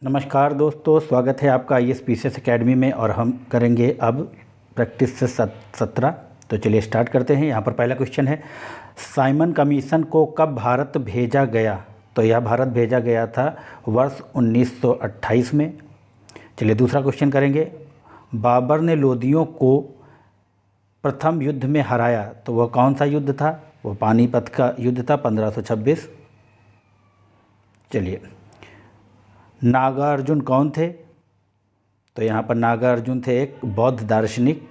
नमस्कार दोस्तों, स्वागत है आपका IAS अकेडमी में। और हम करेंगे अब प्रैक्टिस से 17। तो चलिए स्टार्ट करते हैं। यहाँ पर पहला क्वेश्चन है, साइमन कमीशन को कब भारत भेजा गया? तो यह भारत भेजा गया था वर्ष 1928 में। चलिए दूसरा क्वेश्चन करेंगे, बाबर ने लोदियों को प्रथम युद्ध में हराया, तो वह कौन सा युद्ध था? वो पानीपत का युद्ध था 1526। चलिए, नागार्जुन कौन थे? तो यहाँ पर नागार्जुन थे एक बौद्ध दार्शनिक।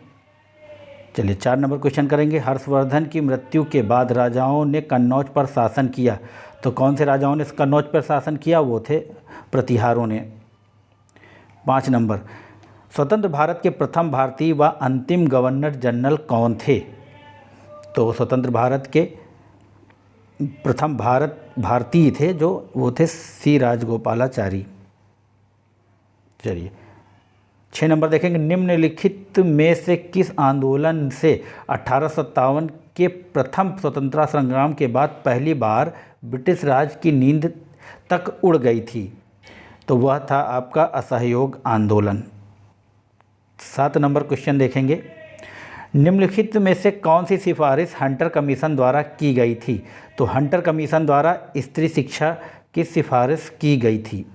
चलिए 4 नंबर क्वेश्चन करेंगे, हर्षवर्धन की मृत्यु के बाद राजाओं ने कन्नौज पर शासन किया, तो कौन से राजाओं ने कन्नौज पर शासन किया? वो थे प्रतिहारों ने। 5 नंबर, स्वतंत्र भारत के प्रथम भारतीय व अंतिम गवर्नर जनरल कौन थे? तो स्वतंत्र भारत के प्रथम भारतीय थे जो वो थे सी राजगोपालाचारी। चलिए 6 नंबर देखेंगे, निम्नलिखित में से किस आंदोलन से 1857 के प्रथम स्वतंत्रता संग्राम के बाद पहली बार ब्रिटिश राज की नींद तक उड़ गई थी? तो वह था आपका असहयोग आंदोलन। 7 नंबर क्वेश्चन देखेंगे, निम्नलिखित में से कौन सी सिफारिश हंटर कमीशन द्वारा की गई थी? तो हंटर कमीशन द्वारा स्त्री शिक्षा की सिफारिश की गई थी।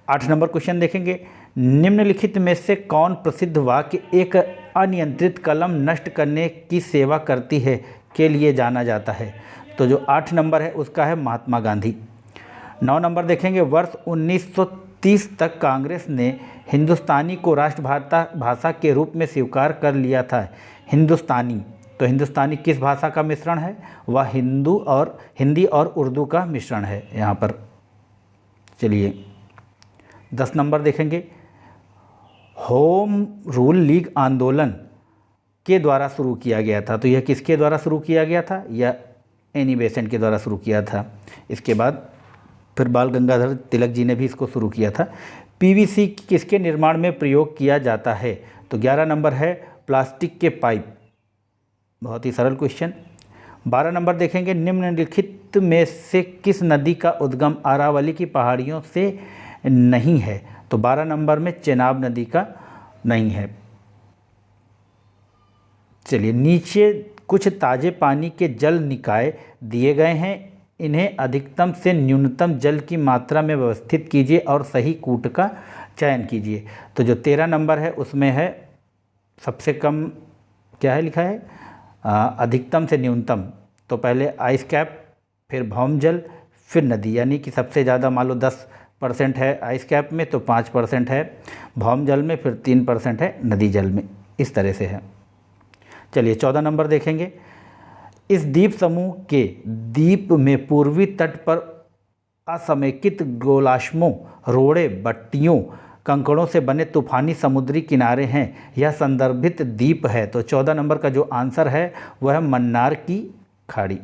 8 नंबर क्वेश्चन देखेंगे, निम्नलिखित में से कौन प्रसिद्ध वाक्य एक अनियंत्रित कलम नष्ट करने की सेवा करती है के लिए जाना जाता है? तो जो 8 नंबर है उसका है महात्मा गांधी। 9 नंबर देखेंगे, वर्ष 1930 तक कांग्रेस ने हिंदुस्तानी को राष्ट्र भाषा के रूप में स्वीकार कर लिया था। हिंदुस्तानी, तो हिंदुस्तानी किस भाषा का मिश्रण है? वह हिंदी और उर्दू का मिश्रण है यहाँ पर। चलिए 10 नंबर देखेंगे, होम रूल लीग आंदोलन के द्वारा शुरू किया गया था, तो यह किसके द्वारा शुरू किया गया था? यह एनी बेसेंट के द्वारा शुरू किया था। इसके बाद फिर बाल गंगाधर तिलक जी ने भी इसको शुरू किया था। पीवीसी किसके निर्माण में प्रयोग किया जाता है? तो 11 नंबर है प्लास्टिक के पाइप। बहुत ही सरल क्वेश्चन। 12 नंबर देखेंगे, निम्नलिखित में से किस नदी का उद्गम अरावली की पहाड़ियों से नहीं है? तो 12 नंबर में चेनाब नदी का नहीं है। चलिए, नीचे कुछ ताजे पानी के जल निकाय दिए गए हैं, इन्हें अधिकतम से न्यूनतम जल की मात्रा में व्यवस्थित कीजिए और सही कूट का चयन कीजिए। तो जो 13 नंबर है उसमें है सबसे कम, क्या है लिखा है? अधिकतम से न्यूनतम। तो पहले आइस कैप, फिर भौम जल, फिर नदी, यानी कि सबसे ज़्यादा मान लो 10% है आइस कैप में, तो 5% है भौम जल में, फिर 3% है नदी जल में। इस तरह से है। चलिए 14 नंबर देखेंगे, इस द्वीप समूह के द्वीप में पूर्वी तट पर असमेकित गोलाश्मों, रोड़े, बट्टियों, कंकड़ों से बने तूफानी समुद्री किनारे हैं। यह संदर्भित द्वीप है। तो 14 नंबर का जो आंसर है वह है मन्नार की खाड़ी।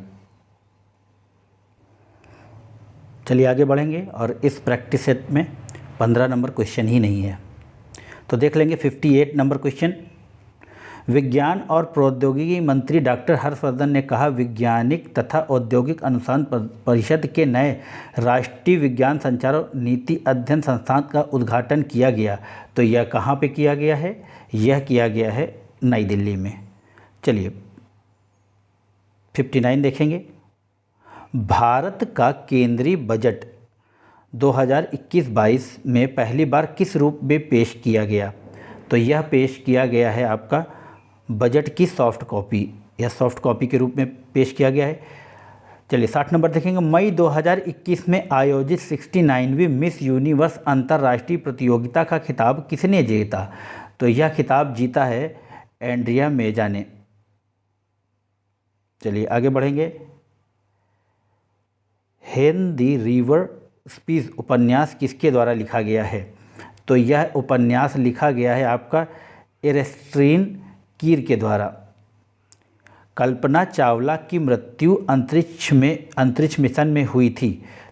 चलिए आगे बढ़ेंगे, और इस प्रैक्टिस सेट में 15 नंबर क्वेश्चन ही नहीं है। तो देख लेंगे 58 नंबर क्वेश्चन, विज्ञान और प्रौद्योगिकी मंत्री डॉक्टर हर्षवर्धन ने कहा, वैज्ञानिक तथा औद्योगिक अनुसंधान परिषद के नए राष्ट्रीय विज्ञान संचार नीति अध्ययन संस्थान का उद्घाटन किया गया। तो यह कहाँ पे किया गया है? यह किया गया है नई दिल्ली में। चलिए 59 देखेंगे, भारत का केंद्रीय बजट 2021-22 में पहली बार किस रूप में पेश किया गया? तो यह पेश किया गया है आपका बजट की सॉफ्ट कॉपी, यह सॉफ्ट कॉपी के रूप में पेश किया गया है। चलिए 60 नंबर देखेंगे, मई 2021 में आयोजित 69वीं मिस यूनिवर्स अंतर्राष्ट्रीय प्रतियोगिता का खिताब किसने जीता? तो यह खिताब जीता है एंड्रिया मेजा ने। चलिए आगे बढ़ेंगे, हेन द रिवर स्पीच उपन्यास किसके द्वारा लिखा गया है? तो यह उपन्यास लिखा गया है आपका एरस्ट्रीन कीर के द्वारा। कल्पना चावला की मृत्यु अंतरिक्ष मिशन में हुई थी,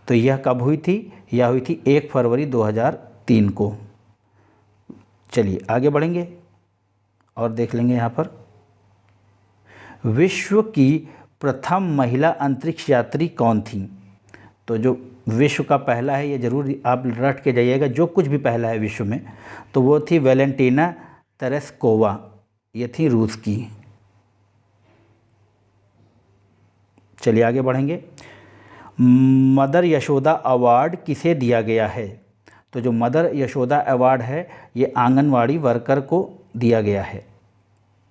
तो यह कब हुई थी? यह हुई थी 1 फरवरी 2003 को। चलिए आगे बढ़ेंगे और देख लेंगे यहाँ पर, विश्व की प्रथम महिला अंतरिक्ष यात्री कौन थी? तो जो विश्व का पहला है, ये ज़रूर आप रट के जाइएगा, जो कुछ भी पहला है विश्व में, तो वो थी वैलेंटीना तेरेस्कोवा, ये थी रूस की। चलिए आगे बढ़ेंगे। मदर यशोदा अवार्ड किसे दिया गया है? तो जो मदर यशोदा अवार्ड है ये आंगनवाड़ी वर्कर को दिया गया है।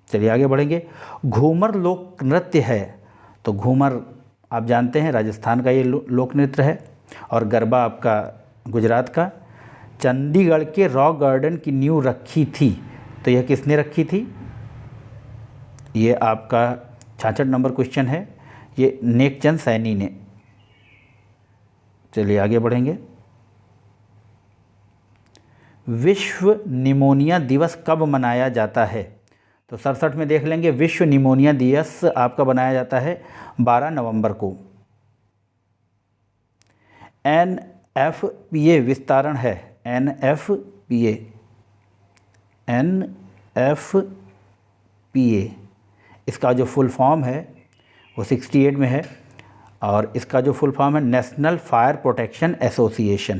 चलिए आगे बढ़ेंगे। घूमर लोक नृत्य है, तो घूमर आप जानते हैं राजस्थान का ये लोक नृत्य है, और गरबा आपका गुजरात का। चंडीगढ़ के रॉक गार्डन की नींव रखी थी, तो यह किसने रखी थी? ये आपका 66 नंबर क्वेश्चन है, ये नेकचंद सैनी ने। चलिए आगे बढ़ेंगे। विश्व निमोनिया दिवस कब मनाया जाता है? तो 67 में देख लेंगे। विश्व निमोनिया दिवस आपका बनाया जाता है 12 नवंबर को। NFPA विस्तारण है, NFPA इसका जो फुल फॉर्म है वो 68 में है, और इसका जो फुल फॉर्म है नेशनल फायर प्रोटेक्शन एसोसिएशन।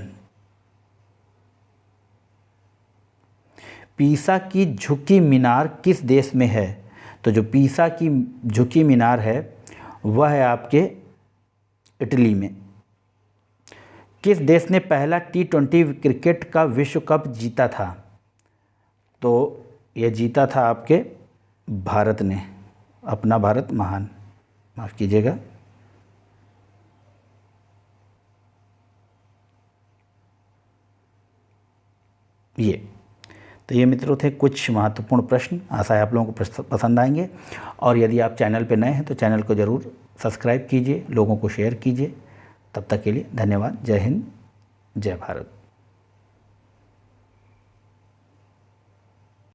पीसा की झुकी मीनार किस देश में है? तो जो पीसा की झुकी मीनार है वह है आपके इटली में। किस देश ने पहला T20 क्रिकेट का विश्व कप जीता था? तो यह जीता था आपके भारत ने, अपना भारत महान, माफ़ कीजिएगा। तो ये मित्रों थे कुछ महत्वपूर्ण प्रश्न। आशा है आप लोगों को पसंद आएंगे, और यदि आप चैनल पर नए हैं तो चैनल को ज़रूर सब्सक्राइब कीजिए, लोगों को शेयर कीजिए। तब तक के लिए धन्यवाद। जय हिंद, जय भारत।